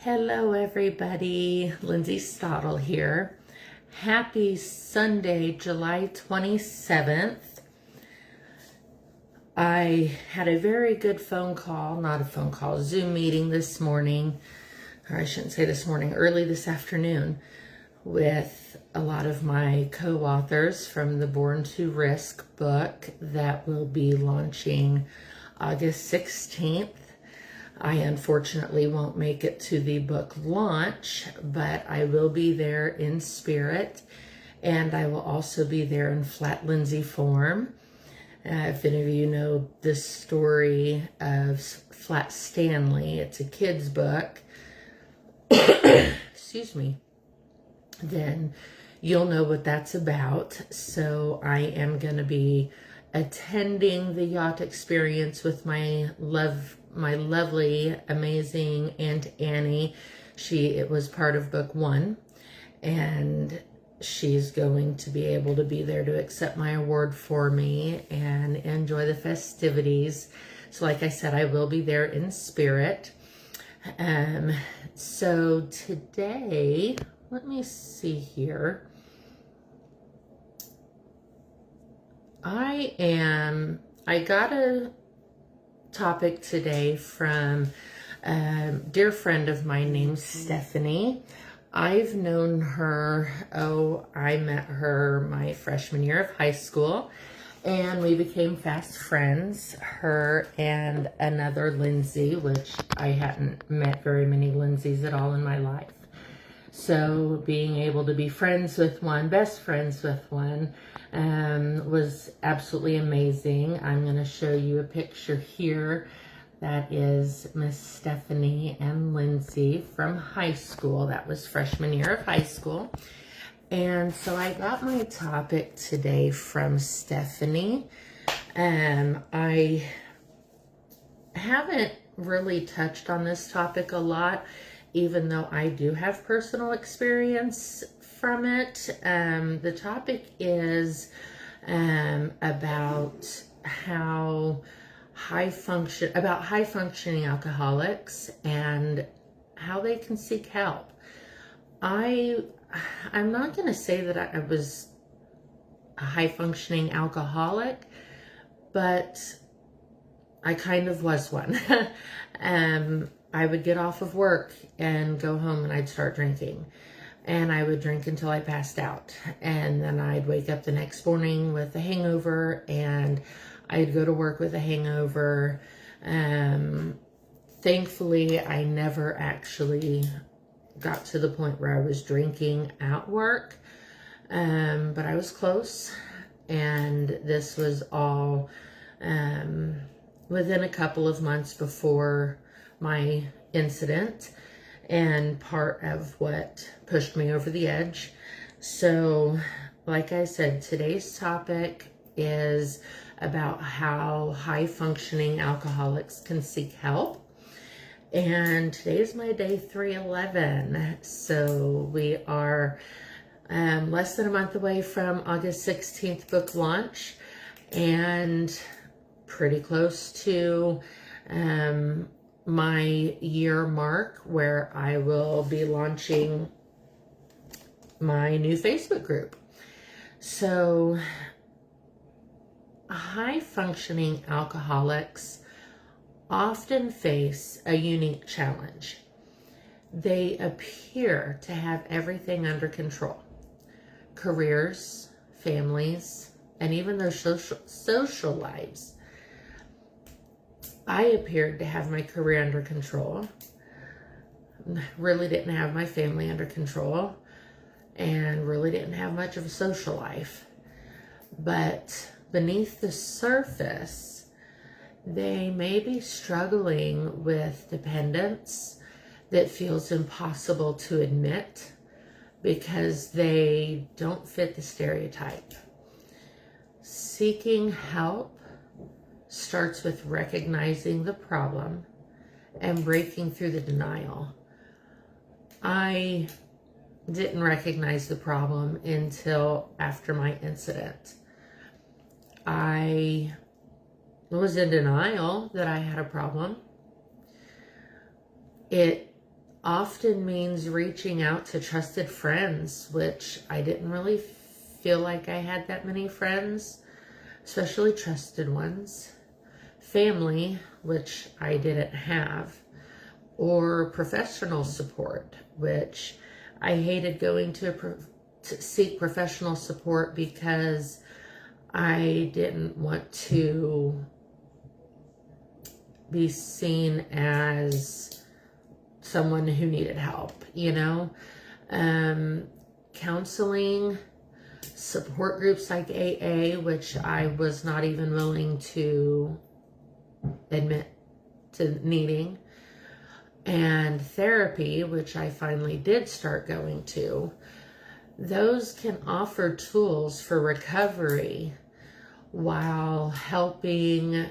Hello, everybody. Lindsay Stottle here. Happy Sunday, July 27th. I had a very good Zoom meeting this morning, or I shouldn't say this morning, early this afternoon, with a lot of my co-authors from the Born to Risk book that will be launching August 16th. I unfortunately won't make it to the book launch, but I will be there in spirit, and I will also be there in Flat Lindsay form. If any of you know the story of Flat Stanley, it's a kid's book, excuse me, then you'll know what that's about. So I am going to be attending the yacht experience with my lovely, amazing Aunt Annie. It was part of book 1, and she's going to be able to be there to accept my award for me and enjoy the festivities. So like I said, I will be there in spirit. So today, let me see here. I got a topic today from a dear friend of mine named Stephanie. I've known her, I met her my freshman year of high school, and we became fast friends, her and another Lindsay, which I hadn't met very many Lindsays at all in my life. So being able to be friends with one, best friends with one, was absolutely amazing. I'm going to show you a picture here. That is Miss Stephanie and Lindsay from high school. That was freshman year of high school. And so I got my topic today from Stephanie. I haven't really touched on this topic a lot, even though I do have personal experience from it. The topic is about high functioning alcoholics and how they can seek help. I'm not going to say that I was a high functioning alcoholic, but I kind of was one. I would get off of work and go home and I'd start drinking. And I would drink until I passed out. And then I'd wake up the next morning with a hangover, and I'd go to work with a hangover. Thankfully, I never actually got to the point where I was drinking at work. But I was close. And this was all within a couple of months before my incident, and part of what pushed me over the edge. So, like I said, today's topic is about how high-functioning alcoholics can seek help. And today's my day 311. So we are less than a month away from August 16th book launch, and pretty close to my year mark where I will be launching my new Facebook group. So high-functioning alcoholics often face a unique challenge. They appear to have everything under control: careers, families, and even their social lives. I appeared to have my career under control, really didn't have my family under control, and really didn't have much of a social life. But beneath the surface, they may be struggling with dependence that feels impossible to admit because they don't fit the stereotype. Seeking help starts with recognizing the problem and breaking through the denial. I didn't recognize the problem until after my incident. I was in denial that I had a problem. It often means reaching out to trusted friends, which I didn't really feel like I had that many friends, especially trusted ones. Family, which I didn't have, or professional support, which I hated going to seek professional support because I didn't want to be seen as someone who needed help, you know. Counseling, support groups like AA, which I was not even willing to admit to needing, and therapy, which I finally did start going to. Those can offer tools for recovery while helping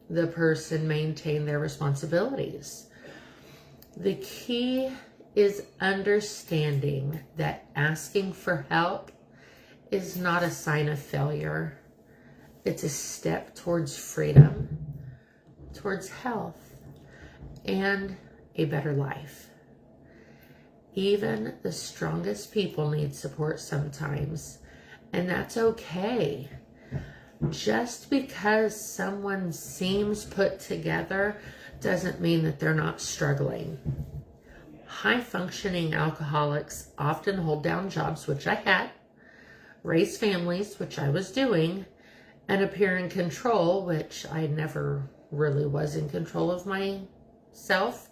the person maintain their responsibilities. The key is understanding that asking for help is not a sign of failure. It's a step towards freedom, towards health, and a better life. Even the strongest people need support sometimes, and that's okay. Just because someone seems put together doesn't mean that they're not struggling. High-functioning alcoholics often hold down jobs, which I had, raise families, which I was doing, and appear in control, which I never really was in control of myself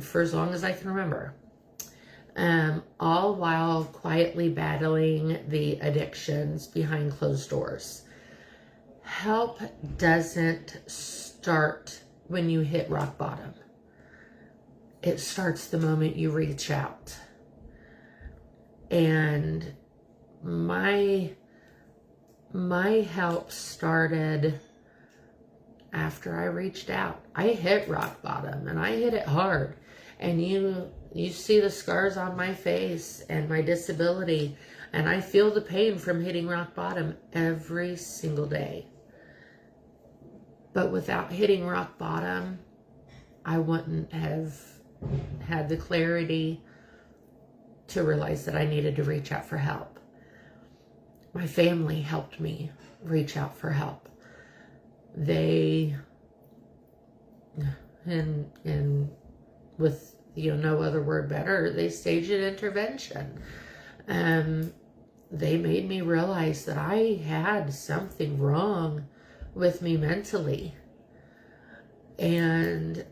for as long as I can remember. All while quietly battling the addictions behind closed doors. Help doesn't start when you hit rock bottom. It starts the moment you reach out. And my help started after I reached out. I hit rock bottom, and I hit it hard. And you see the scars on my face and my disability, and I feel the pain from hitting rock bottom every single day. But without hitting rock bottom, I wouldn't have had the clarity to realize that I needed to reach out for help. My family helped me reach out for help. They, and with no other word better, they staged an intervention. They made me realize that I had something wrong with me mentally. And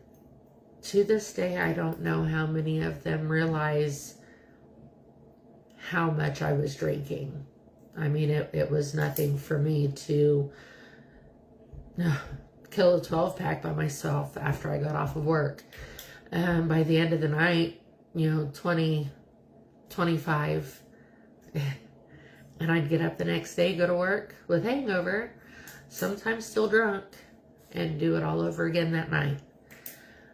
to this day, I don't know how many of them realize how much I was drinking. I mean, it was nothing for me to kill a 12-pack by myself after I got off of work. By the end of the night, 20, 25, and I'd get up the next day, go to work with hangover, sometimes still drunk, and do it all over again that night.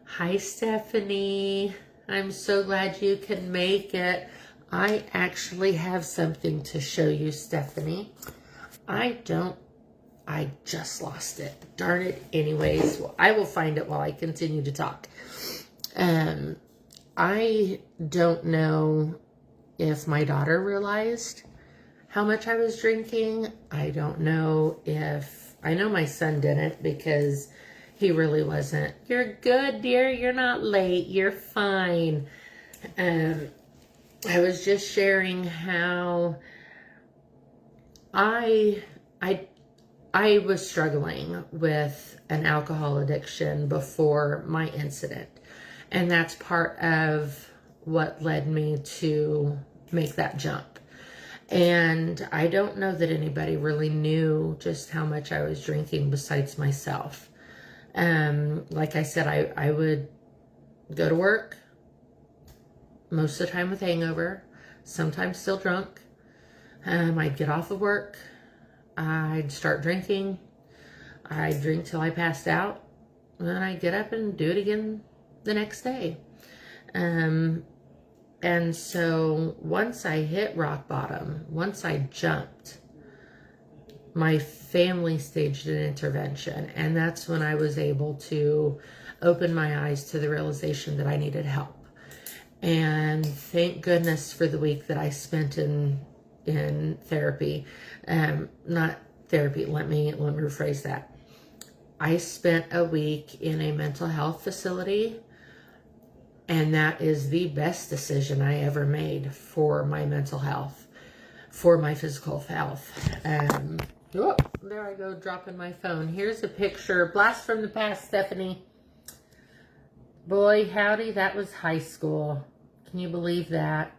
Hi, Stephanie. I'm so glad you can make it. I actually have something to show you, Stephanie. I just lost it. Darn it. Anyways, well, I will find it while I continue to talk. I don't know if my daughter realized how much I was drinking. I don't know I know my son didn't, because he really wasn't. You're good, dear. You're not late. You're fine. I was just sharing how I was struggling with an alcohol addiction before my incident. And that's part of what led me to make that jump. And I don't know that anybody really knew just how much I was drinking besides myself. Like I said, I would go to work, most of the time with hangover, sometimes still drunk. I'd get off of work, I'd start drinking, I'd drink till I passed out, and then I'd get up and do it again the next day. And so once I hit rock bottom, once I jumped, my family staged an intervention, and that's when I was able to open my eyes to the realization that I needed help. And thank goodness for the week that I spent in therapy. Not therapy, let me rephrase that. I spent a week in a mental health facility, and that is the best decision I ever made for my mental health, for my physical health. Oh, there I go, dropping my phone. Here's a picture, blast from the past, Stephanie. Boy, howdy, that was high school. Can you believe that?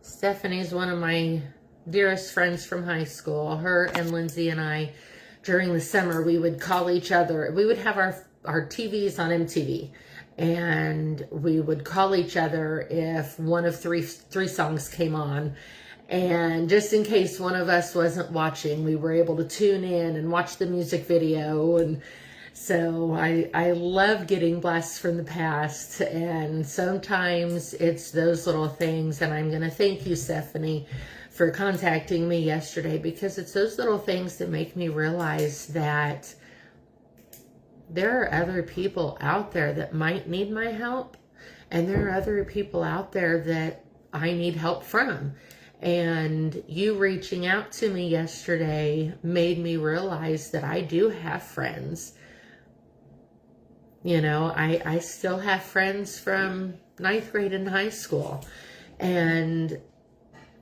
Stephanie's one of my dearest friends from high school. Her and Lindsay and I, during the summer, we would call each other. We would have our TVs on MTV, and we would call each other if one of three songs came on. And just in case one of us wasn't watching, we were able to tune in and watch the music video. And so I love getting blasts from the past, and sometimes it's those little things. And I'm going to thank you, Stephanie, for contacting me yesterday, because it's those little things that make me realize that there are other people out there that might need my help, and there are other people out there that I need help from. And you reaching out to me yesterday made me realize that I do have friends. You know, I still have friends from 9th grade and high school. And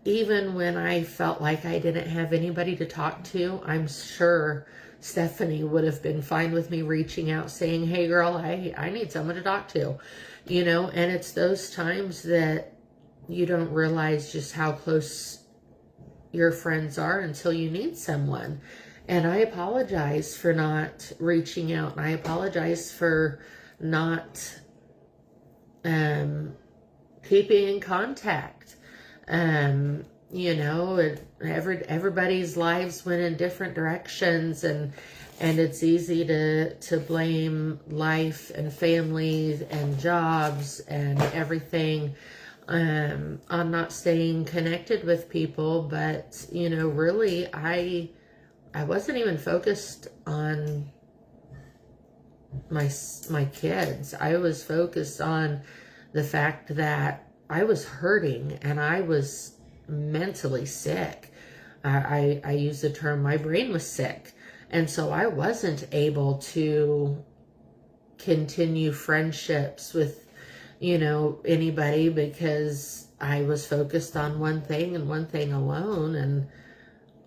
even when I felt like I didn't have anybody to talk to, I'm sure Stephanie would have been fine with me reaching out saying, hey girl, I need someone to talk to, you know. And it's those times that you don't realize just how close your friends are until you need someone. And I apologize for not reaching out. And I apologize for not keeping in contact. You know, everybody's lives went in different directions, and it's easy to blame life and families and jobs and everything on not staying connected with people. But, you know, really, I wasn't even focused on my kids. I was focused on the fact that I was hurting and I was mentally sick. I use the term, my brain was sick. And so I wasn't able to continue friendships with, you know, anybody, because I was focused on one thing and one thing alone. And,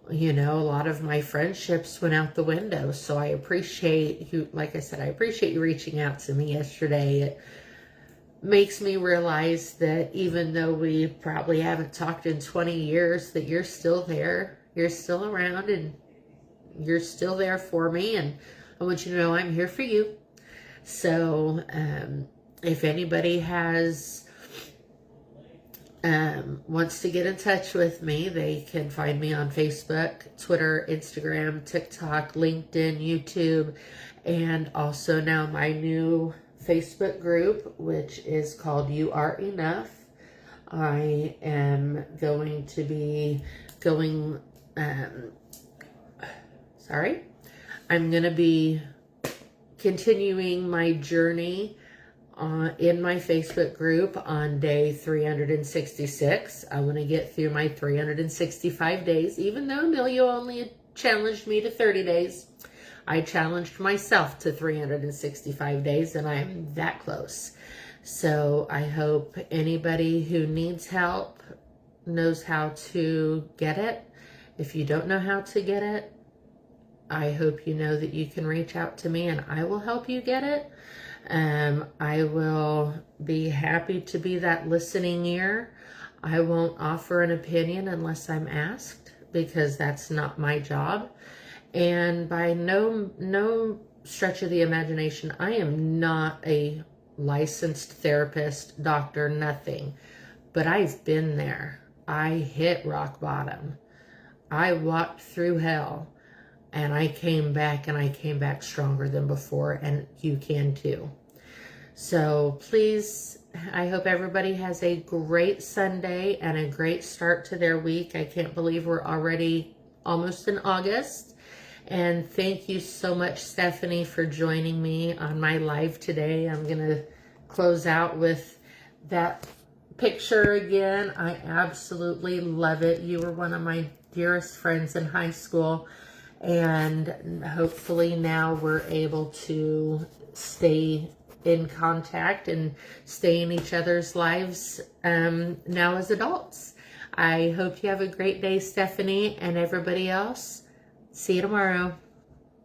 you know, a lot of my friendships went out the window. So I appreciate you, like I said, I appreciate you reaching out to me yesterday. It makes me realize that even though we probably haven't talked in 20 years, that you're still there, you're still around, and you're still there for me. And I want you to know I'm here for you. So if anybody has wants to get in touch with me, they can find me on Facebook, Twitter, Instagram, TikTok, LinkedIn, YouTube, and also now my new Facebook group, which is called You Are Enough. I am going to be going, I'm going to be continuing my journey in my Facebook group on day 366. I want to get through my 365 days, even though Amelia only challenged me to 30 days. I challenged myself to 365 days, and I'm that close. So I hope anybody who needs help knows how to get it. If you don't know how to get it, I hope you know that you can reach out to me and I will help you get it. I will be happy to be that listening ear. I won't offer an opinion unless I'm asked, because that's not my job. And by no stretch of the imagination, I am not a licensed therapist, doctor, nothing. But I've been there. I hit rock bottom. I walked through hell, and I came back, and I came back stronger than before, and you can too. So please, I hope everybody has a great Sunday and a great start to their week. I can't believe we're already almost in August. And thank you so much, Stephanie, for joining me on my live today. I'm going to close out with that picture again. I absolutely love it. You were one of my dearest friends in high school, and hopefully now we're able to stay in contact and stay in each other's lives now as adults. I hope you have a great day, Stephanie, and everybody else. See you tomorrow.